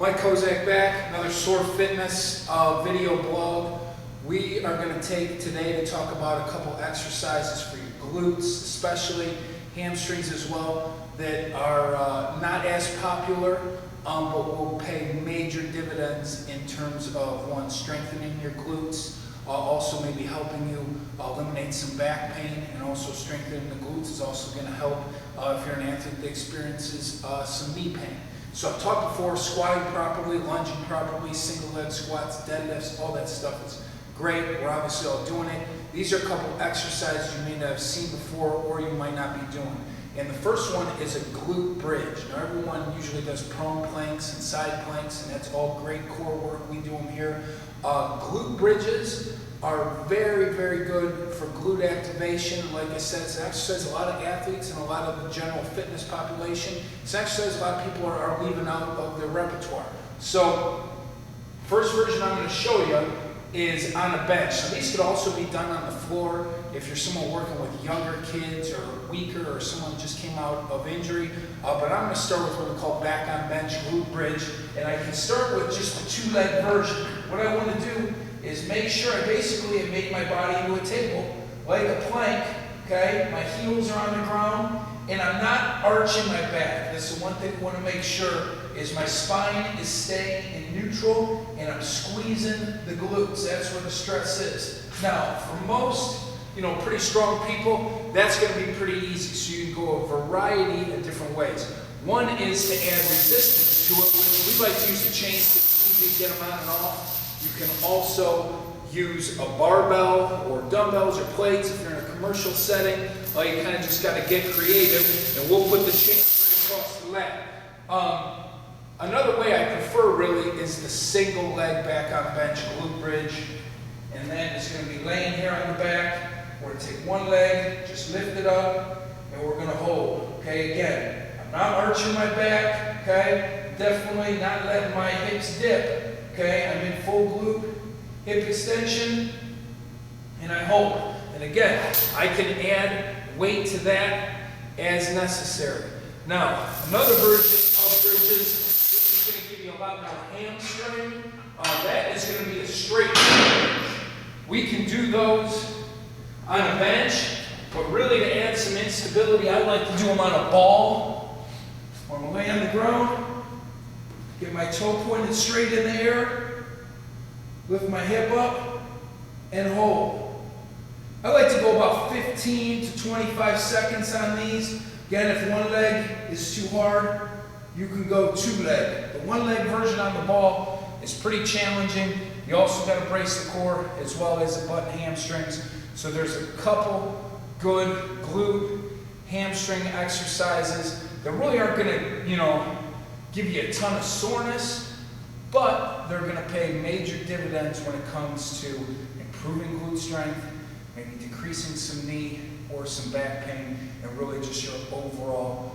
Mike Kozak back, another Sore Fitness video blog. We are going to take today to talk about a couple exercises for your glutes, especially hamstrings as well, that are not as popular, but will pay major dividends in terms of, one, strengthening your glutes, also maybe helping you eliminate some back pain, and also strengthening the glutes is also going to help if you're an athlete that experiences some knee pain. So I've talked before, squatting properly, lunging properly, single leg squats, deadlifts, all that stuff is great. We're obviously all doing it. These are a couple exercises you may not have seen before or you might not be doing. And the first one is a glute bridge. Now everyone usually does prone planks and side planks, and that's all great core work. We do them here. Glute bridges are very, very good for glute activation. Like I said, it's an exercise a lot of athletes and a lot of the general fitness population. It's an exercise a lot of people are leaving out of their repertoire. So, first version I'm going to show you is on a bench. So these could also be done on the floor if you're someone working with younger kids or weaker or someone just came out of injury. But I'm going to start with what we call back on bench glute bridge. And I can start with just the two-leg version. What I want to do is make sure I basically have made my body into a table, like a plank, okay? My heels are on the ground, and I'm not arching my back. That's the one thing I want to make sure is my spine is staying in neutral, and I'm squeezing the glutes. That's where the stress is. Now, for most, pretty strong people, that's going to be pretty easy. So you can go a variety of different ways. One is to add resistance to it, which we like to use the chains to easily get them on and off. You can also use a barbell or dumbbells or plates if you're in a commercial setting. You kind of just got to get creative, and we'll put the chain right across the leg. Another way I prefer really is the single leg back on bench glute bridge, and then it's going to be laying here on the back. We're going to take one leg, just lift it up, and we're going to hold. Okay, again, I'm not arching my back. Okay, definitely not letting my hips dip. Okay, I'm in full glute hip extension, and I hold. And again, I can add weight to that as necessary. Now, another version of bridges, this is going to give you a lot more hamstring. That is going to be a straight bridge. We can do those on a bench, but really to add some instability, I like to do them on a ball. I'm going to lay on the ground, get my toe pointed straight in the air, lift my hip up, and hold. I like to go about 15 to 25 seconds on these. Again, if one leg is too hard, you can go two leg. The one leg version on the ball is pretty challenging. You also got to brace the core as well as the butt and hamstrings. So there's a couple good glute hamstring exercises that really aren't going to, give you a ton of soreness, but they're going to pay major dividends when it comes to improving glute strength, maybe decreasing some knee or some back pain, and really just your overall